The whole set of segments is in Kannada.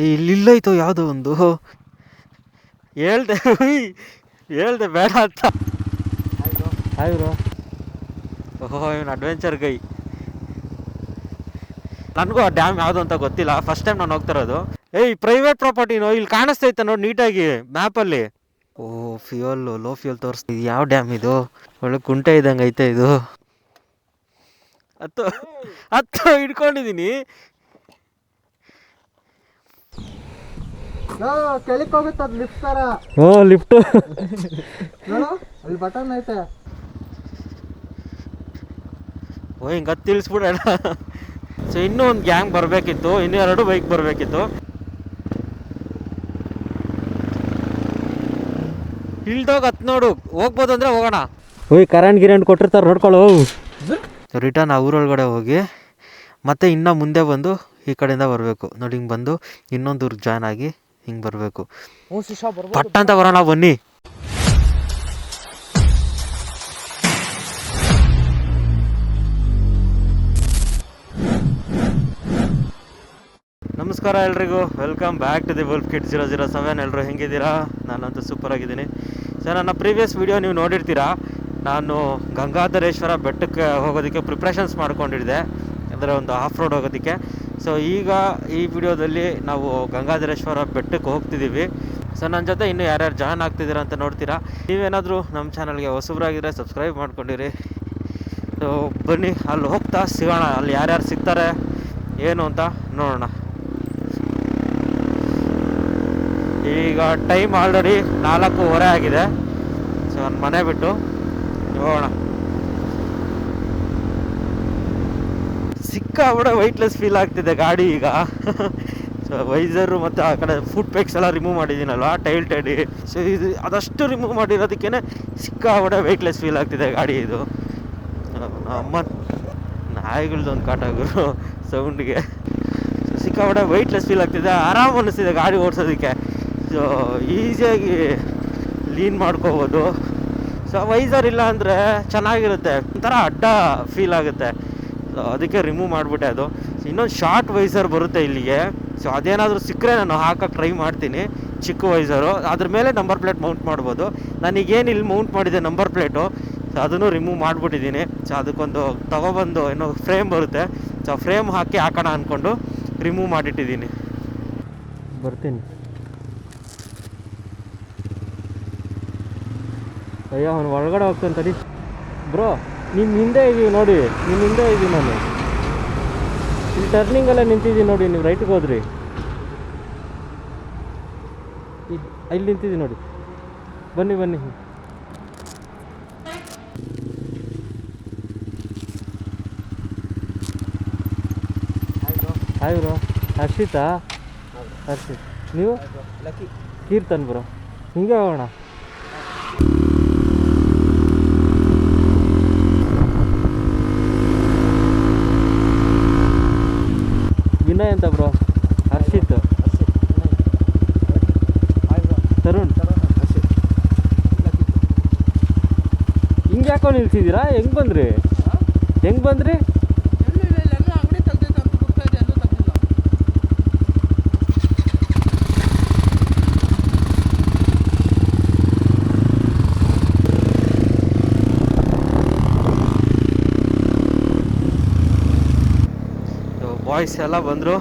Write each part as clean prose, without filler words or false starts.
ಇಲ್ಲಿಲ್ಲೋಯ್ತು ಯಾವುದೋ ಒಂದು. ಹೇಳ್ದೆ ಹೇಳ್ದೆ ಬೇಡ ಅಂತ. Hi bro. ಓಹೋ ಇವನು ಅಡ್ವೆಂಚರ್ ಗೈ. ನನಗೂ ಆ ಡ್ಯಾಮ್ ಯಾವುದು ಅಂತ ಗೊತ್ತಿಲ್ಲ, ಫಸ್ಟ್ ಟೈಮ್ ನಾನು ಹೋಗ್ತಿರೋದು. ಪ್ರೈವೇಟ್ ಪ್ರಾಪರ್ಟಿನೋ, ಇಲ್ಲಿ ಕಾಣಿಸ್ತೈತೆ ನೋಡಿ ನೀಟಾಗಿ ಮ್ಯಾಪಲ್ಲಿ. ಓ ಫ್ಯೂಯಲ್, ಲೋ ಫ್ಯೂಯಲ್ ತೋರಿಸ್ತೀವಿ. ಯಾವ ಡ್ಯಾಮ್ ಇದು? ಒಳ್ಳೆ ಕುಂಟೆ ಇದ್ದಂಗೆ ಐತೆ ಇದು. ಹತ್ತು ಹಿಡ್ಕೊಂಡಿದ್ದೀನಿ. ಕೆಳಕ್ಕೆ ಹೋಗುತ್ತೆ ಅದು ಲಿಫ್ಟ್ ತರ. ಓ ಲಿಫ್ಟ್ ಅಲ್ಲಿ ಬಟನ್ ಐತೆ. ಓ ಹಿಂಗೆ ಹತ್ತು ತಿಳಿಸ್ಬಿಡೋಣ. ಸೊ ಇನ್ನೂ ಒಂದು ಗ್ಯಾಂಗ್ ಬರಬೇಕಿತ್ತು, ಇನ್ನೂ 2 ಬೈಕ್ ಬರಬೇಕಿತ್ತು. ಇಳ್ದೋಗಿ ಹತ್ತು ನೋಡು, ಹೋಗ್ಬೋದು ಅಂದರೆ ಹೋಗೋಣ. ಕರೆಂಟ್ ಗಿರೆಂಟ್ ಕೊಟ್ಟಿರ್ತಾರೆ ನೋಡ್ಕೊಳ್ಳು. ರಿಟರ್ನ್ ಆ ಊರೊಳಗಡೆ ಹೋಗಿ ಮತ್ತೆ ಇನ್ನೂ ಮುಂದೆ ಬಂದು ಈ ಕಡೆಯಿಂದ ಬರಬೇಕು ನೋಡಿ. ಹಿಂಗೆ ಬಂದು ಇನ್ನೊಂದು ಊರಿಗೆ ಜಾಯ್ನ್ ಆಗಿ ಹಿಂಗೆ ಬರಬೇಕು. ಪಟ್ಟ ಅಂತ ಬರೋಣ ಬನ್ನಿ. ನಮಸ್ಕಾರ ಎಲ್ರಿಗೂ, welcome back to the wolf kid 007. ಎಲ್ಲರೂ ಹೆಂಗಿದ್ದೀರಾ? ನಾನಂತೂ ಸೂಪರ್ ಆಗಿದ್ದೀನಿ. ಸೊ ನನ್ನ ಪ್ರೀವಿಯಸ್ ವಿಡಿಯೋ ನೀವು ನೋಡಿರ್ತೀರಾ. ನಾನು ಗಂಗಾಧರೇಶ್ವರ ಬೆಟ್ಟಕ್ಕೆ ಹೋಗೋದಕ್ಕೆ ಪ್ರಿಪ್ರೇಷನ್ಸ್ ಮಾಡ್ಕೊಂಡಿದ್ದೆ, ಅಂದರೆ ಒಂದು ಆಫ್ ರೋಡ್ ಹೋಗೋದಕ್ಕೆ. ಸೊ ಈಗ ಈ ವಿಡಿಯೋದಲ್ಲಿ ನಾವು ಗಂಗಾಧರೇಶ್ವರ ಬೆಟ್ಟಕ್ಕೆ ಹೋಗ್ತಿದ್ದೀವಿ. ಸೊ ನನ್ನ ಜೊತೆ ಇನ್ನೂ ಯಾರ್ಯಾರು ಜಾಯ್ನ್ ಆಗ್ತಿದ್ದೀರಾ ಅಂತ ನೋಡ್ತೀರಾ. ನೀವೇನಾದರೂ ನಮ್ಮ ಚಾನಲ್ಗೆ ಹೊಸಬ್ರಾಗಿದ್ದರೆ ಸಬ್ಸ್ಕ್ರೈಬ್ ಮಾಡ್ಕೊಂಡಿರಿ. ಸೊ ಬನ್ನಿ, ಅಲ್ಲಿ ಹೋಗ್ತಾ ಸಿಗೋಣ, ಅಲ್ಲಿ ಯಾರ್ಯಾರು ಸಿಗ್ತಾರೆ ಏನು ಅಂತ ನೋಡೋಣ. ಈಗ ಟೈಮ್ ಆಲ್ರೆಡಿ 4:15 ಆಗಿದೆ. ಸೊ ನನ್ನ ಮನೆ ಬಿಟ್ಟು ಹೋಗೋಣ. ಸಿಕ್ಕಾಬಿಡ ವೈಟ್ಲೆಸ್ ಫೀಲ್ ಆಗ್ತಿದೆ ಗಾಡಿ ಈಗ. ಸೊ ವೈಸರು ಮತ್ತು ಆ ಕಡೆ ಫುಟ್ ಪೇಕ್ಸ್ ಎಲ್ಲ ರಿಮೂವ್ ಮಾಡಿದ್ದೀನಲ್ವ, ಟೈಲ್ ಟೈಡಿ. ಸೊ ಇದು ಅದಷ್ಟು ರಿಮೂವ್ ಮಾಡಿರೋದಕ್ಕೇ ಸಿಕ್ಕಾಬಿಡ ವೈಟ್ಲೆಸ್ ಫೀಲ್ ಆಗ್ತಿದೆ ಗಾಡಿ ಇದು. ಅಮ್ಮ ನಾಯಿಗಳ್ದೊಂದು ಕಾಟಾಗರು ಸೌಂಡ್ಗೆ ಸಿಕ್ಕಾಬಿಡ ವೈಟ್ಲೆಸ್ ಫೀಲ್ ಆಗ್ತಿದೆ. ಆರಾಮ್ ಅನ್ನಿಸ್ತಿದೆ ಗಾಡಿ ಓಡಿಸೋದಕ್ಕೆ. ಸೊ ಈಸಿಯಾಗಿ ಲೀನ್ ಮಾಡ್ಕೋಬೋದು. ಸೊ ವೈಸರ್ ಇಲ್ಲ ಅಂದರೆ ಚೆನ್ನಾಗಿರುತ್ತೆ, ಒಂಥರ ಅಡ್ಡ ಫೀಲ್ ಆಗುತ್ತೆ. ಸೊ ಅದಕ್ಕೆ ರಿಮೂವ್ ಮಾಡಿಬಿಟ್ಟೆ ಅದು. ಇನ್ನೊಂದು ಶಾರ್ಟ್ ವೈಸರ್ ಬರುತ್ತೆ ಇಲ್ಲಿಗೆ. ಸೊ ಅದೇನಾದರೂ ಸಿಕ್ಕರೆ ನಾನು ಹಾಕೋಕ್ಕೆ ಟ್ರೈ ಮಾಡ್ತೀನಿ, ಚಿಕ್ಕ ವೈಸರು. ಅದ್ರ ಮೇಲೆ ನಂಬರ್ ಪ್ಲೇಟ್ ಮೌಂಟ್ ಮಾಡ್ಬೋದು. ನನಗೇನು ಇಲ್ಲಿ ಮೌಂಟ್ ಮಾಡಿದೆ ನಂಬರ್ ಪ್ಲೇಟು, ಸೊ ಅದನ್ನು ರಿಮೂವ್ ಮಾಡಿಬಿಟ್ಟಿದ್ದೀನಿ. ಸೊ ಅದಕ್ಕೊಂದು ತೊಗೊಬಂದು ಏನೋ ಫ್ರೇಮ್ ಬರುತ್ತೆ, ಸೊ ಫ್ರೇಮ್ ಹಾಕೋಣ ಅಂದ್ಕೊಂಡು ರಿಮೂವ್ ಮಾಡಿಟ್ಟಿದ್ದೀನಿ. ಬರ್ತೀನಿ. ಅಯ್ಯೋ ಅವನು ಒಳಗಡೆ ಹೋಗ್ತಾನೆ ತಡಿ ಬ್ರೋ. ನಿಮ್ಮ ಹಿಂದೆ ಇದ್ದೀವಿ ನೋಡಿ, ನಿಮ್ಮ ಹಿಂದೆ ಇದ್ದೀವಿ ನಾನು. ಇಲ್ಲಿ ಟರ್ನಿಂಗಲ್ಲೇ ನಿಂತಿದ್ದೀನಿ ನೋಡಿ, ನೀವು ರೈಟಿಗೆ ಹೋದ್ರಿ, ಇಲ್ಲಿ ನಿಂತಿದ್ದೀನಿ ನೋಡಿ. ಬನ್ನಿ ಬನ್ನಿ. Hi bro. ಹರ್ಷಿತಾ? ಹರ್ಷಿತ್. ನೀವು? ಕೀರ್ತನ್ ಬ್ರೋ. ಹಿಂಗೆ ಹೋಗೋಣ. ವಿನಯ್ ಅಂತ ಬ್ರೋ. ಹರ್ಷಿತ್, ತರುಣ್. ಹಿಂಗೆ ಯಾಕೋ ನಿಲ್ಸಿದ್ದೀರಾ? ಹೆಂಗೆ ಬಂದ್ರಿ? ಬಾಯ್ಸ್ ಎಲ್ಲ ಬಂದರು.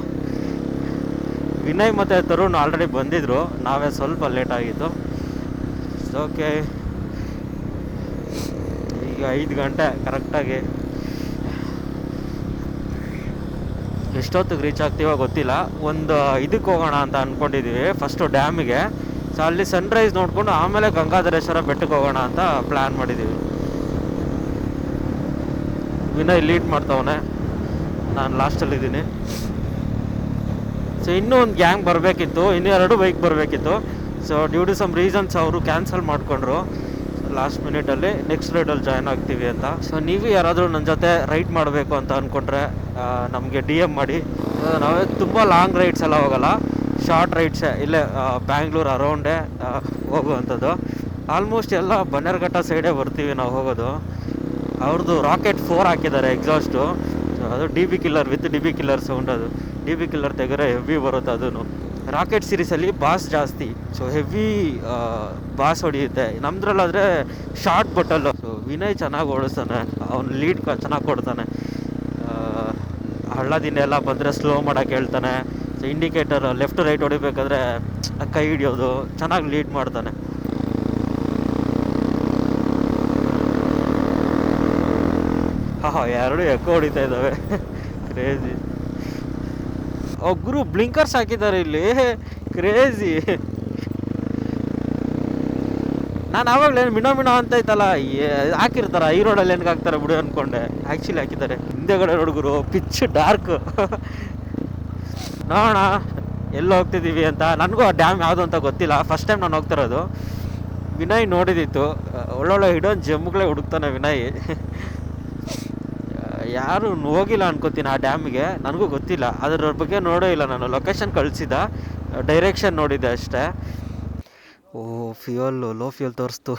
ವಿನಯ್ ಮತ್ತು ತರುಣ್ ಆಲ್ರೆಡಿ ಬಂದಿದ್ದರು, ನಾವೇ ಸ್ವಲ್ಪ ಲೇಟ್ ಆಗಿತ್ತು. ಓಕೆ, ಈಗ 5 ಗಂಟೆ ಕರೆಕ್ಟಾಗಿ. ಎಷ್ಟೊತ್ತಿಗೆ ರೀಚ್ ಆಗ್ತೀವೋ ಗೊತ್ತಿಲ್ಲ. ಒಂದು ಇದಕ್ಕೆ ಹೋಗೋಣ ಅಂತ ಅಂದ್ಕೊಂಡಿದ್ದೀವಿ, ಫಸ್ಟು ಡ್ಯಾಮಿಗೆ. ಸೊ ಅಲ್ಲಿ ಸನ್ರೈಸ್ ನೋಡಿಕೊಂಡು ಆಮೇಲೆ ಗಂಗಾಧರೇಶ್ವರ ಬೆಟ್ಟಕ್ಕೆ ಹೋಗೋಣ ಅಂತ ಪ್ಲ್ಯಾನ್ ಮಾಡಿದ್ದೀವಿ. ವಿನಯ್ ಲೀಡ್ ಮಾಡ್ತವನೆ, ನಾನು ಲಾಸ್ಟಲ್ಲಿದ್ದೀನಿ. ಸೊ ಇನ್ನೂ ಒಂದು ಗ್ಯಾಂಗ್ ಬರಬೇಕಿತ್ತು, ಇನ್ನೂ 2 ಬೈಕ್ ಬರಬೇಕಿತ್ತು. So due to some reasons ಅವರು ಕ್ಯಾನ್ಸಲ್ ಮಾಡಿಕೊಂಡ್ರು ಲಾಸ್ಟ್ ಮಿನಿಟಲ್ಲಿ. ನೆಕ್ಸ್ಟ್ ರೈಡಲ್ಲಿ ಜಾಯ್ನ್ ಆಗ್ತೀವಿ ಅಂತ. ಸೊ ನೀವು ಯಾರಾದರೂ ನನ್ನ ಜೊತೆ ರೈಡ್ ಮಾಡಬೇಕು ಅಂತ ಅಂದ್ಕೊಂಡ್ರೆ ನಮಗೆ DM ಮಾಡಿ. ನಾವೇ ತುಂಬ ಲಾಂಗ್ ರೈಡ್ಸ್ ಎಲ್ಲ ಹೋಗೋಲ್ಲ, ಶಾರ್ಟ್ ರೈಡ್ಸೇ ಇಲ್ಲೇ ಬ್ಯಾಂಗ್ಳೂರು ಅರೌಂಡೇ ಹೋಗುವಂಥದ್ದು. ಆಲ್ಮೋಸ್ಟ್ ಎಲ್ಲ ಬನ್ನೇರುಘಟ್ಟ ಸೈಡೇ ಬರ್ತೀವಿ ನಾವು ಹೋಗೋದು. ಅವ್ರದ್ದು ರಾಕೆಟ್ 4 ಹಾಕಿದ್ದಾರೆ ಎಕ್ಸಾಸ್ಟು. ಅದು DB killer with DB killer sound. ಅದು DB ಕಿಲ್ಲರ್ ತೆಗೆದ್ರೆ ಹೆವಿ ಬರುತ್ತೆ. ಅದೂ ರಾಕೆಟ್ ಸೀರೀಸಲ್ಲಿ ಬಾಸ್ ಜಾಸ್ತಿ, ಸೊ ಹೆವಿ ಬಾಸ್ ಹೊಡೆಯುತ್ತೆ. ನಮ್ದ್ರಲ್ಲಾದರೆ ಶಾರ್ಟ್ ಬಟಲ್ಲು. ಸೊ ವಿನಯ್ ಚೆನ್ನಾಗಿ ಓಡಿಸ್ತಾನೆ, ಅವ್ನು ಲೀಡ್ ಚೆನ್ನಾಗಿ ಕೊಡ್ತಾನೆ. ಹಳ್ಳ ದಿನ ಎಲ್ಲ ಬಂದರೆ ಸ್ಲೋ ಮಾಡೋಕ್ಕೆ ಹೇಳ್ತಾನೆ. ಸೊ ಇಂಡಿಕೇಟರ್ ಲೆಫ್ಟ್ ರೈಟ್ ಹೊಡಿಬೇಕಾದ್ರೆ ಕೈ ಹಿಡಿಯೋದು, ಚೆನ್ನಾಗಿ ಲೀಡ್ ಮಾಡ್ತಾನೆ. ಎರಡು ಎಕ್ಕೋ ಹೊಡಿತಾ ಇದ್ದಾವೆ, ಕ್ರೇಜಿ. ಗುರು ಬ್ಲಿಂಕರ್ಸ್ ಹಾಕಿದ್ದಾರೆ ಇಲ್ಲಿ, ಕ್ರೇಜಿ. ನಾನು ಆವಾಗಲೇ ಮಿಣೋ ಅಂತ ಐತಲ್ಲ, ಹಾಕಿರ್ತಾರ ಈ ರೋಡಲ್ಲಿ ಏನಕ್ಕೆ ಹಾಕ್ತಾರೆ ಬಿಡು ಅಂದ್ಕೊಂಡೆ. ಆ್ಯಕ್ಚುಲಿ ಹಾಕಿದ್ದಾರೆ. ಹಿಂದೆಗಡೆ ಹುಡುಗರು ಪಿಚ್ ಡಾರ್ಕ್. ನೋಡೋಣ ಎಲ್ಲಿ ಹೋಗ್ತಿದ್ದೀವಿ ಅಂತ. ನನಗೂ ಆ ಡ್ಯಾಮ್ ಯಾವುದು ಅಂತ ಗೊತ್ತಿಲ್ಲ, ಫಸ್ಟ್ ಟೈಮ್ ನಾನು ಹೋಗ್ತಿರೋದು. ವಿನಯ್ ನೋಡಿದಿತ್ತು, ಒಳ್ಳೊಳ್ಳೆ ಹಿಡೋನ್ ಜಮ್ಮುಗಳೇ ಹುಡುಕ್ತಾನೆ ವಿನಯ್. ಯಾರು ಹೋಗಿಲ್ಲ ಅನ್ಕೋತೀನಿ ಆ ಡ್ಯಾಮಿಗೆ, ನನಗೂ ಗೊತ್ತಿಲ್ಲ, ಅದ್ರ ಬಗ್ಗೆ ನೋಡೇ ಇಲ್ಲ ನಾನು. ಲೊಕೇಶನ್ ಕಳಿಸಿದ, ಡೈರೆಕ್ಷನ್ ನೋಡಿದ್ದೆ ಅಷ್ಟೇ. ಓ ಲೋ ಫ್ಯೂಯಲ್ ತೋರಿಸ್ತು.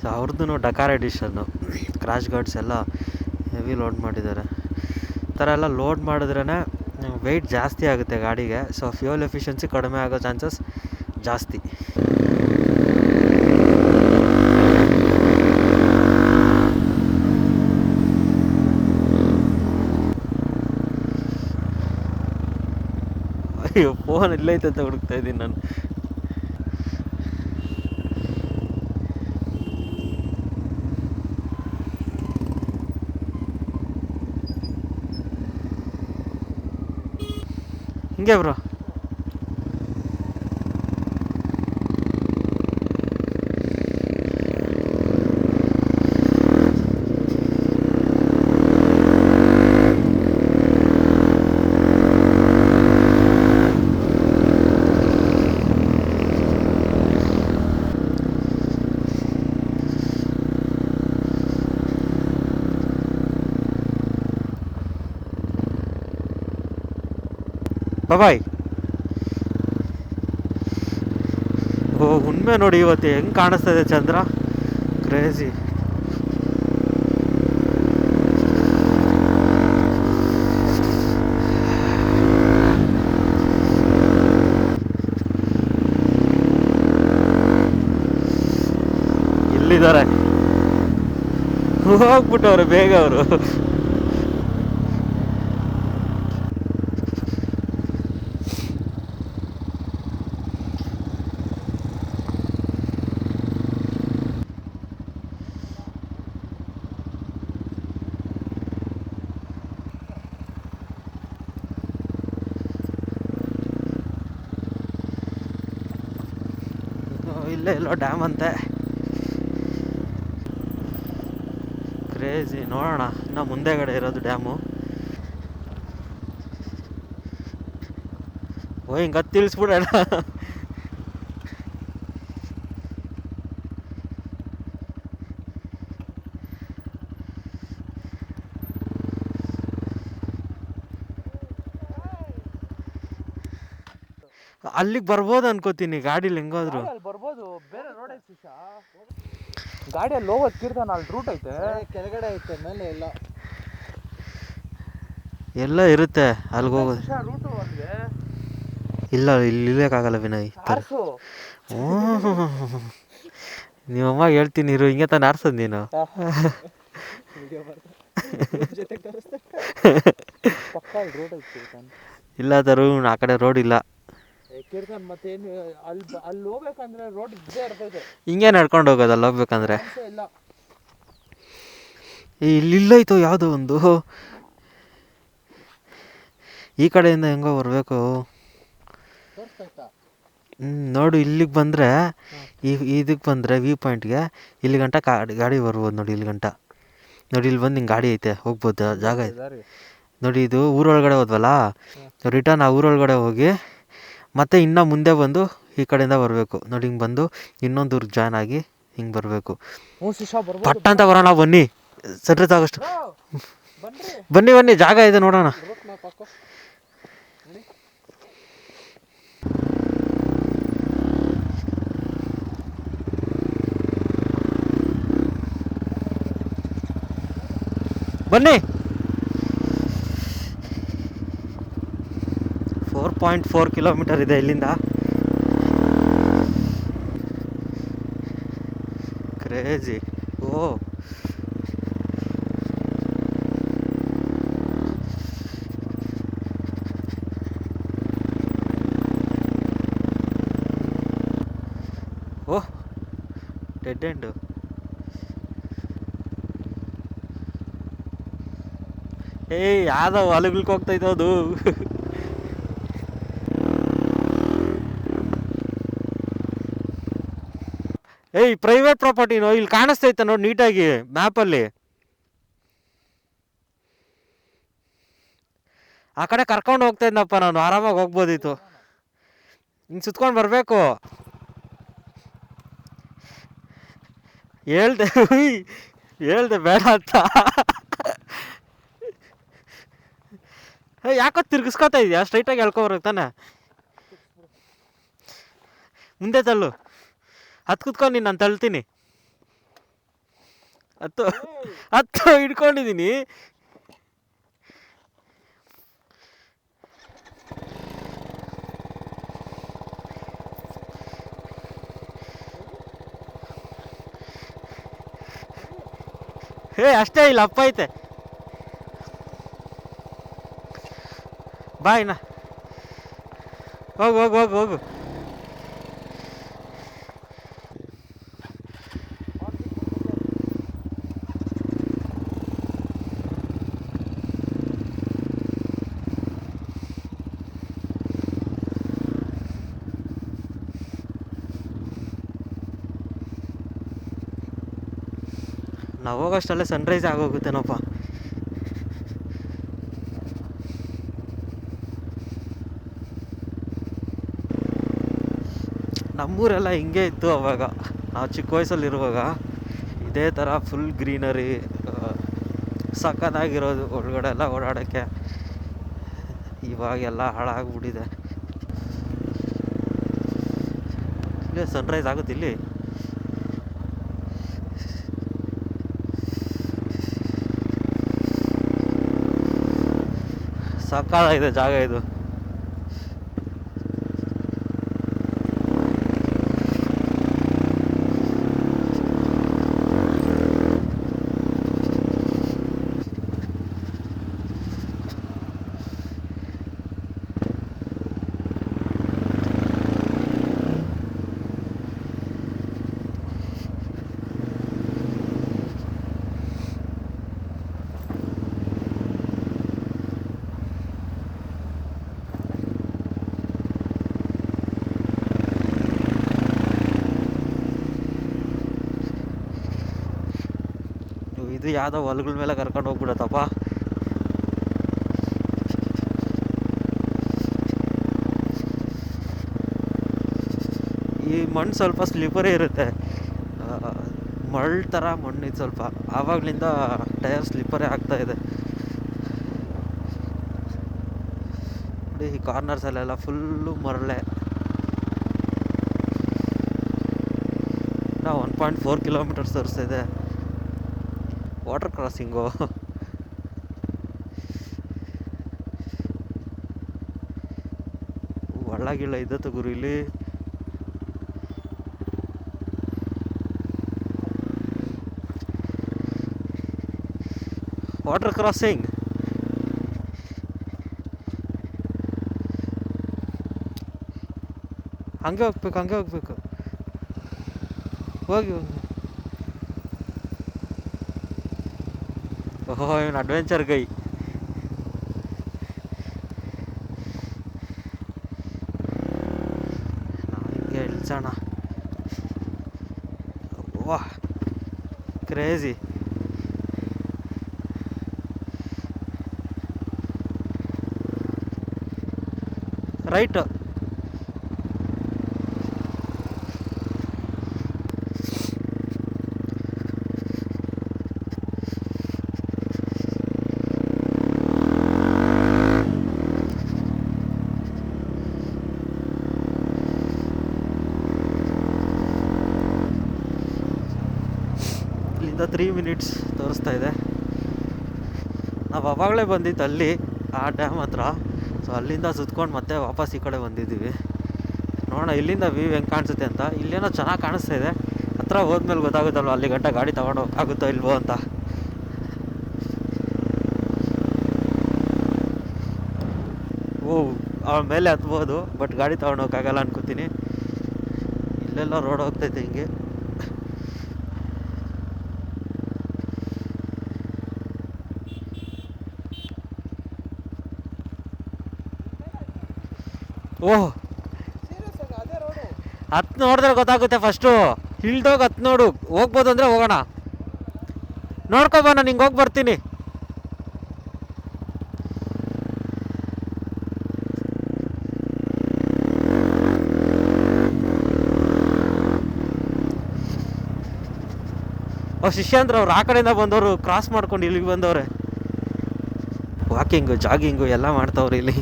ಸೊ ಅವ್ರದ್ದು ಡಕಾರ್ ಎಡಿಷನ್ನು, ಕ್ರಾಶ್ ಗಾರ್ಡ್ಸ್ ಎಲ್ಲ ಹೆವಿ ಲೋಡ್ ಮಾಡಿದ್ದಾರೆ. ಈ ಥರ ಎಲ್ಲ ಲೋಡ್ ಮಾಡಿದ್ರೇ ವೆಯ್ಟ್ ಜಾಸ್ತಿ ಆಗುತ್ತೆ ಗಾಡಿಗೆ. ಸೊ ಫ್ಯೂಯಲ್ ಎಫಿಷಿಯನ್ಸಿ ಕಡಿಮೆ ಆಗೋ ಚಾನ್ಸಸ್ ಜಾಸ್ತಿ. ಅಯ್ಯೋ, ಫೋನ್ ಇಲ್ಲೈತೆ ಅಂತ ಹುಡುಕ್ತಾ ಇದ್ದೀನಿ ನಾನು. ಹಿಂಗೆ ಬ್ರೋ, ಬಾಯ್. ಓ ಹುಣ್ಮೆ ನೋಡಿ ಇವತ್ತು ಹೆಂಗೆ ಕಾಣಿಸ್ತಾ ಇದೆ ಚಂದ್ರ, ಕ್ರೇಜಿ. ಇಲ್ಲಿದ್ದಾರೆ, ಹೋಗ್ಬಿಟ್ಟವ್ರೆ ಬೇಗ ಅವರು. ಇಲ್ಲೇ ಎಲ್ಲೋ ಡ್ಯಾಮ್ ಅಂತೆ, ಕ್ರೇಜಿ. ನೋಡೋಣ, ಇನ್ನು ಮುಂದೆಗಡೆ ಇರೋದು ಡ್ಯಾಮು. ಓ ಹಿಂಗೆ ಹತ್ತು ತಿಳಿಸ್ಬಿಡೋಣ. ಅಲ್ಲಿಗೆ ಬರ್ಬೋದು ಅನ್ಕೋತೀನಿ, ಗಾಡಿಲಿ ಹೆಂಗೋದ್ರು ಬರ್ಬೋದು. ಬೇರೆ ರೋಡ್ ಐತಿ ಗಾಡಿಯಲ್ಲಿ ಹೋಗೋದು ಕಿರ್ತಾನ, ಅಲ್ಲಿ ರೂಟ್ ಐತೆ, ಕೆಳಗಡೆ ಐತೆ, ಮೇಲೆ ಇಲ್ಲ. ಎಲ್ಲ ಇರುತ್ತೆ ಅಲ್ಲಿಗೆ ಹೋಗೋದು. ರೂಟು ಅಲ್ಲಿಗೆ ಇಲ್ಲ, ಇಲ್ಲಿ ಇಲ್ಲಕ್ಕಾಗಲ್ಲ ವಿನಯ್. ನಿಮ್ಮಮ್ಮ ಹೇಳ್ತೀನಿ ಇರು, ಹಿಂಗೆ ತಾನು ಆರ್ಸೋದು ನೀನು. ಇಲ್ಲ ತರು, ಆ ಕಡೆ ರೋಡ್ ಇಲ್ಲ. ಮತ್ತೇನು ಅಲ್ಲಿ ಹೋಗ್ಬೇಕಂದ್ರೆ ರೋಡ್ ಇದ್ದೇ ಇರ್ತೈತೆ. ಹಿಂಗೆ ನಡ್ಕೊಂಡು ಹೋಗೋದಲ್ಲ ಹೋಗ್ಬೇಕಂದ್ರೆ. ಇಲ್ಲೈತು ಯಾವುದೋ ಒಂದು, ಈ ಕಡೆಯಿಂದ ಹೆಂಗೋ ಬರಬೇಕು. ನೋಡು, ಇಲ್ಲಿಗೆ ಬಂದರೆ, ಇದಕ್ಕೆ ಬಂದರೆ ವ್ಯೂ ಪಾಯಿಂಟ್ಗೆ ಇಲ್ಲಿ ಗಂಟ ಗಾಡಿ ಬರ್ಬೋದು ನೋಡಿ. ಇಲ್ಲಿ ಗಂಟ ನೋಡಿ, ಇಲ್ಲಿ ಬಂದು ಹಿಂಗೆ ಗಾಡಿ ಐತೆ, ಹೋಗ್ಬೋದು, ಜಾಗ ಐತೆ ನೋಡಿ. ಇದು ಊರೊಳಗಡೆ ಹೋದ್ವಲ್ಲ, ರಿಟರ್ನ್ ಆ ಊರೊಳಗಡೆ ಹೋಗಿ ಮತ್ತೆ ಇನ್ನೂ ಮುಂದೆ ಬಂದು ಈ ಕಡೆಯಿಂದ ಬರಬೇಕು ನೋಡಿ. ಹಿಂಗೆ ಬಂದು ಇನ್ನೊಂದು ಊರಿಗೆ ಜಾಯ್ನ್ ಆಗಿ ಹಿಂಗೆ ಬರಬೇಕು. ಪಟ್ಟ ಅಂತ ಬರೋಣ, ಬನ್ನಿ, ಸಟ್ರೆ ಸಾಕಷ್ಟು. ಬನ್ನಿ ಬನ್ನಿ, ಜಾಗ ಇದೆ ನೋಡೋಣ. ಬನ್ನಿ. 4.4 ಕಿಲೋಮೀಟರ್ ಇದೆ ಇಲ್ಲಿಂದ. ಕ್ರೇಜಿ. ಓ ಓಹ್, ಡೆಡ್ ಎಂಡು. ಏಯ್ ಯಾವ್ದೋ ಹೊಲಗಳ್ಗೆ ಹೋಗ್ತೈತೆ ಅದು. ಏಯ್ ಪ್ರೈವೇಟ್ ಪ್ರಾಪರ್ಟಿನೋ, ಇಲ್ಲಿ ಕಾಣಿಸ್ತೈತೆ ನೋಡಿ ನೀಟಾಗಿ ಮ್ಯಾಪಲ್ಲಿ. ಆ ಕಡೆ ಕರ್ಕೊಂಡು ಹೋಗ್ತಾ ಇದ್ನಪ್ಪ ನಾನು, ಆರಾಮಾಗಿ ಹೋಗ್ಬೋದಿತ್ತು. ಹಿಂಗೆ ಸುತ್ಕೊಂಡು ಬರಬೇಕು. ಹೇಳ್ದೆ ಬೇಡ ಅಂತ. ಯಾಕೋ ತಿರ್ಗಿಸ್ಕೊತಾ ಇದೆಯಾ? ಸ್ಟ್ರೈಟಾಗಿ ಹೇಳ್ಕೊಬರ್ಬೇಕು ತಾನೆ. ಮುಂದೆ ತಳ್ಳು. ಹತ್ತು ಕುತ್ಕೊಂಡು ನಾನು ತಳ್ತೀನಿ. ಹತ್ತು ಹಿಡ್ಕೊಂಡಿದ್ದೀನಿ. ಅಷ್ಟೇ, ಇಲ್ಲ ಅಪ್ಪ ಐತೆ. ಬಾಯ್ನ ಹೋಗು ಹೋಗು ಹೋಗು ಹೋಗು. ನಾವು ಹೋಗೋಷ್ಟಲ್ಲೇ ಸನ್ರೈಸ್ ಆಗೋಗುತ್ತೇನಪ್ಪ. ನಮ್ಮೂರೆಲ್ಲ ಹಿಂಗೆ ಇತ್ತು ಅವಾಗ, ನಾವು ಚಿಕ್ಕ ವಯಸ್ಸಲ್ಲಿರುವಾಗ. ಇದೇ ಥರ ಫುಲ್ ಗ್ರೀನರಿ, ಸಖತ್ತಾಗಿರೋದು ಒಳಗಡೆ ಎಲ್ಲ ಓಡಾಡೋಕ್ಕೆ. ಇವಾಗೆಲ್ಲ ಹಾಳಾಗ್ಬಿಟ್ಟಿದೆ. ಇಲ್ಲೇ ಸನ್ರೈಸ್ ಆಗುತ್ತೆ ಇಲ್ಲಿ. ಸಖತ್ತಾಗಿದೆ ಜಾಗ ಇದು. ಇದು ಯಾವುದೋ ಹೊಲಗಳ ಮೇಲೆ ಕರ್ಕೊಂಡು ಹೋಗ್ಬಿಡತ್ತಪ್ಪ. ಈ ಮಣ್ಣು ಸ್ವಲ್ಪ ಸ್ಲಿಪರೇ ಇರುತ್ತೆ, ಮರಳು ಥರ ಮಣ್ಣು ಇದು ಸ್ವಲ್ಪ. ಆವಾಗಲಿಂದ ಟೈರ್ ಸ್ಲಿಪ್ಪರೇ ಆಗ್ತಾಯಿದೆ. ನೋಡಿ ಈ ಕಾರ್ನರ್ಸಲ್ಲೆಲ್ಲ ಫುಲ್ಲು ಮರಳೆ. ನಾವು 1.4 ಕಿಲೋಮೀಟರ್ಸ್ ತೋರಿಸ್ತಾಯಿದೆ. Water crossing. ಒಳಗಿಲ್ಲ ಇದ್ದತ್ತು ಗುರು ಇಲ್ಲಿ. Water crossing. ಹಂಗೆ ಹೋಗ್ಬೇಕು. ಹೋಗಿ ಓಹೋ, ಇವನು ಅಡ್ವೆಂಚರ್ ಗೈ. ನಾವು ಹಿಂಗೆ ಇಳಿಸೋಣ. ವಾಹ್, ಕ್ರೇಜಿ. ರೈಟ್. ಇಲ್ಲಿಂದ 3 ಮಿನಿಟ್ಸ್ ತೋರಿಸ್ತಾ ಇದೆ. ನಾವು ಅವಾಗಲೇ ಬಂದಿದ್ದು ಅಲ್ಲಿ ಆ ಡ್ಯಾಮ್ ಹತ್ರ. ಸೊ ಅಲ್ಲಿಂದ ಸುತ್ಕೊಂಡು ಮತ್ತೆ ವಾಪಸ್ ಈ ಕಡೆ ಬಂದಿದ್ದೀವಿ. ನೋಡೋಣ ಇಲ್ಲಿಂದ ವ್ಯೂ ಹೆಂಗೆ ಕಾಣಿಸುತ್ತೆ ಅಂತ. ಇಲ್ಲೇನೋ ಚೆನ್ನಾಗಿ ಕಾಣಿಸ್ತಾ ಇದೆ, ಹತ್ರ ಹೋದ್ಮೇಲೆ ಗೊತ್ತಾಗುತ್ತಲ್ವ ಅಲ್ಲಿ ಗಂಟ ಗಾಡಿ ತೊಗೊಂಡು ಹೋಗೋಕ್ಕಾಗುತ್ತೋ ಇಲ್ವೋ ಅಂತ. ಅವಳ ಮೇಲೆ ಹತ್ಬೋದು, ಬಟ್ ಗಾಡಿ ತೊಗೊಂಡು ಹೋಗೋಕ್ಕಾಗಲ್ಲ ಅನ್ಕೋತೀನಿ. ಇಲ್ಲೆಲ್ಲ ರೋಡ್ ಹೋಗ್ತೈತೆ ಹಿಂಗೆ. ಓಹ್, ಹತ್ತು ನೋಡಿದ್ರೆ ಗೊತ್ತಾಗುತ್ತೆ. ಫಸ್ಟು ಇಳ್ದೋಗಿ ಹತ್ತು ನೋಡು, ಹೋಗ್ಬೋದು ಅಂದರೆ ಹೋಗೋಣ. ನೋಡ್ಕೊಬಾ, ನಾನು ಹಿಂಗೆ ಹೋಗಿ ಬರ್ತೀನಿ. ಶಿಷ್ಯಾಂದ್ರ ಅವ್ರು ಆ ಕಡೆಯಿಂದ ಬಂದವರು ಕ್ರಾಸ್ ಮಾಡ್ಕೊಂಡು ಇಲ್ಲಿಗೆ ಬಂದವ್ರೆ. ವಾಕಿಂಗು ಜಾಗಿಂಗು ಎಲ್ಲ ಮಾಡ್ತಾವ್ರೆ ಇಲ್ಲಿ.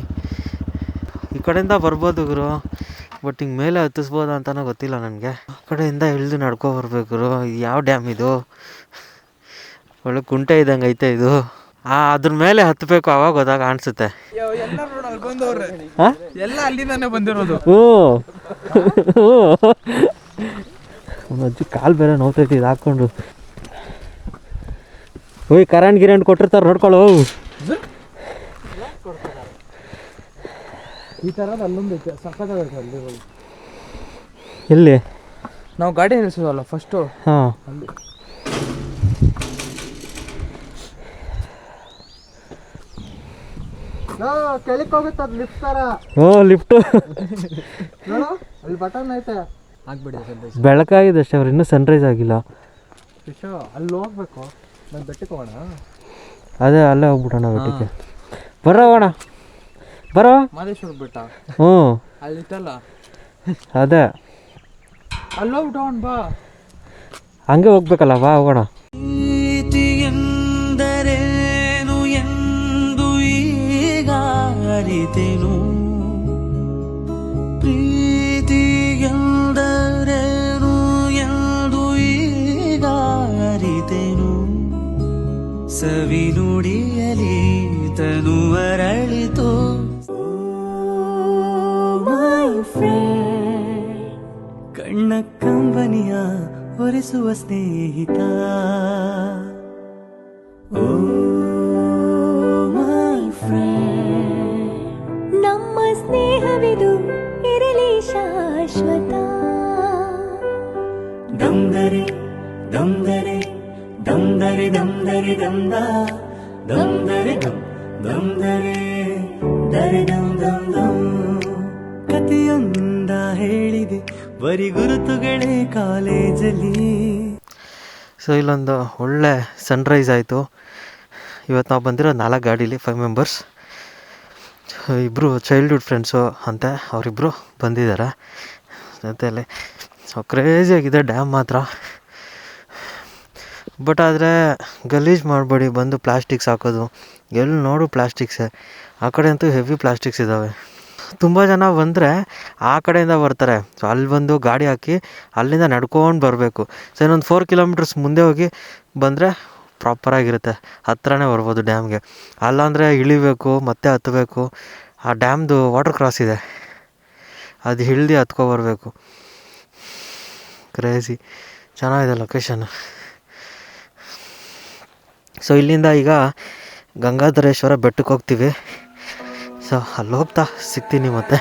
ಈ ಕಡೆಯಿಂದ ಬರ್ಬೋದು ಗುರು, ಬಟ್ ಹಿಂಗೆ ಮೇಲೆ ಹತ್ತಿಸ್ಬೋದು ಅಂತಲೂ ಗೊತ್ತಿಲ್ಲ ನನಗೆ. ಆ ಕಡೆಯಿಂದ ಇಳಿದು ನಡ್ಕೊ ಬರ್ಬೇಕು ಗುರು. ಯಾವ ಡ್ಯಾಮ್ ಇದು? ಒಳ್ಳೆ ಕುಂಟೆ ಇದ್ದಂಗೆ ಐತೆ ಇದು. ಅದ್ರ ಮೇಲೆ ಹತ್ತಬೇಕು, ಅವಾಗ ಗೊತ್ತಾಗ ಅನಿಸುತ್ತೆ. ಎಲ್ಲ ಅಲ್ಲಿಂದಾನೆ ಬಂದಿರೋದು. ಅಜ್ಜಿ ಕಾಲು ಬೇರೆ ನೋಡ್ತೈತಿ ಇದು ಹಾಕ್ಕೊಂಡು. ಓಯ್, ಕರೆಂಟ್ ಗಿರೆಂಟ್ ಕೊಟ್ಟಿರ್ತಾರೆ ನೋಡ್ಕೊಳ್ಳು. ಈ ಥರದ್ದು ಅಲ್ಲೊಂದು ಸಕ್ಕತ್ತಾಗೈತೆ ಅಲ್ಲಿ. ಎಲ್ಲಿ ನಾವು ಗಾಡಿ ನಿಲ್ಸಿದ್ವಲ್ಲ ಫಸ್ಟು, ಹಾಂ ಅಲ್ಲಿ. ಕೆಳಕ್ಕೆ ಹೋಗುತ್ತೆ ಅದು ಲಿಫ್ಟ್ ಥರ. ಓ, ಲಿಫ್ಟು ನೋಡು, ಅಲ್ಲಿ ಬಟನ್ ಐತೆ. ಆಗ್ಬಿಡಿ ಸನ್ರೈಸ್. ಬೆಳಕಾಗಿದೆ ಅಷ್ಟೇ, ಅವ್ರು ಇನ್ನೂ ಸನ್ರೈಸ್ ಆಗಿಲ್ಲ. ಅಲ್ಲಿ ಹೋಗ್ಬೇಕು. ನಾನು ಬೆಟ್ಟಕ್ಕೆ ಹೋಗೋಣ. ಅದೇ ಅಲ್ಲೇ ಹೋಗ್ಬಿಟ್ಟೋಣ ಬೆಟ್ಟಕ್ಕೆ. ಬರೋ ಹೋಗೋಣ, ಬರೋ. ಮಾದೇಶ್ವರ ಬೆಟ್ಟ. ಹ್ಞೂ, ಅಲ್ಲಿತ್ತಲ್ಲ, ಅದೇ ಅಲ್ಲಿ ಹೋಗ್ಬಿಟ್ಟು ಬಾ. ಹಂಗೆ ಹೋಗ್ಬೇಕಲ್ಲ, ಬಾ ಹೋಗೋಣ. ಎಂದರೇನು ಎಂದು ಈಗ ಅರಿತೆನು, ಪ್ರೀತಿ ಎಂದರೇನು ಎಂದು ಈಗ ಅರಿತೆನು, ಸವಿ ನುಡಿಯಲಿ ತನು ಅರಳಿತು. ಕಣ್ಣ ಕಂಬನಿಯ ಒರೆಸುವ ಸ್ನೇಹಿತ, ಓ ಮೈ ಫ್ರೆಂಡ್, ನಮ್ಮ ಸ್ನೇಹವಿದು ಇರಲಿ ಶಾಶ್ವತ. ದಮ್ದರೆ ದಮ್ದರೆ ದಮ್ದರೆ ದಮ್ದರೆ ದಂದ ದಮ್ದರೆ ದಮ್ ದಮ್ದರೆ ದರೆ ದಮ್ ದಮ್ ದಮ್. ಕಥೆಯೊಂದ ಹೇಳಿದೆ ಬರಿ ಗುರುತುಗಳೇ ಕಾಲೇಜಲ್ಲಿ. ಸೊ ಇಲ್ಲೊಂದು ಒಳ್ಳೆ ಸನ್ರೈಸ್ ಆಯಿತು. ಇವತ್ತು ನಾವು ಬಂದಿರೋ 4 ಗಾಡೀಲಿ 5 ಮೆಂಬರ್ಸ್. ಇಬ್ಬರು ಚೈಲ್ಡ್ಹುಡ್ ಫ್ರೆಂಡ್ಸು ಅಂತೆ, ಅವರಿಬ್ಬರು ಬಂದಿದ್ದಾರೆ ಜೊತೆಯಲ್ಲಿ. ಸೊ ಕ್ರೇಜಿಯಾಗಿದೆ ಡ್ಯಾಮ್ ಮಾತ್ರ. ಬಟ್ ಆದರೆ ಗಲೀಜು ಮಾಡಬೇಡಿ ಬಂದು ಪ್ಲಾಸ್ಟಿಕ್ಸ್ ಹಾಕೋದು. ಎಲ್ಲಿ ನೋಡು ಪ್ಲಾಸ್ಟಿಕ್ಸೇ. ಆ ಕಡೆ ಅಂತೂ ಹೆವಿ ಪ್ಲಾಸ್ಟಿಕ್ಸ್ ಇದ್ದಾವೆ. ತುಂಬ ಜನ ಬಂದರೆ ಆ ಕಡೆಯಿಂದ ಬರ್ತಾರೆ. ಸೊ ಅಲ್ಲಿ ಬಂದು ಗಾಡಿ ಹಾಕಿ ಅಲ್ಲಿಂದ ನಡ್ಕೊಂಡು ಬರಬೇಕು. ಸೊ ಇನ್ನೊಂದು 4 ಕಿಲೋಮೀಟರ್ಸ್ ಮುಂದೆ ಹೋಗಿ ಬಂದರೆ ಪ್ರಾಪರಾಗಿರುತ್ತೆ, ಹತ್ರನೇ ಬರ್ಬೋದು ಡ್ಯಾಮ್ಗೆ. ಅಲ್ಲಾಂದರೆ ಇಳಿಬೇಕು, ಮತ್ತೆ ಹತ್ತಬೇಕು. ಆ ಡ್ಯಾಮ್ದು ವಾಟರ್ ಕ್ರಾಸ್ ಇದೆ, ಅದು ಇಳ್ದು ಹತ್ಕೊಬರ್ಬೇಕು. ಕ್ರೇಜಿ ಚೆನ್ನಾಗಿದೆ ಲೊಕೇಶನ್. ಸೊ ಇಲ್ಲಿಂದ ಈಗ ಗಂಗಾಧರೇಶ್ವರ ಬೆಟ್ಟಕ್ಕೆ ಹೋಗ್ತೀವಿ. ಸೊ ಅಲ್ಲಿ ಹೋಗ್ತಾ ಸಿಗ್ತೀನಿ ಮತ್ತೆ.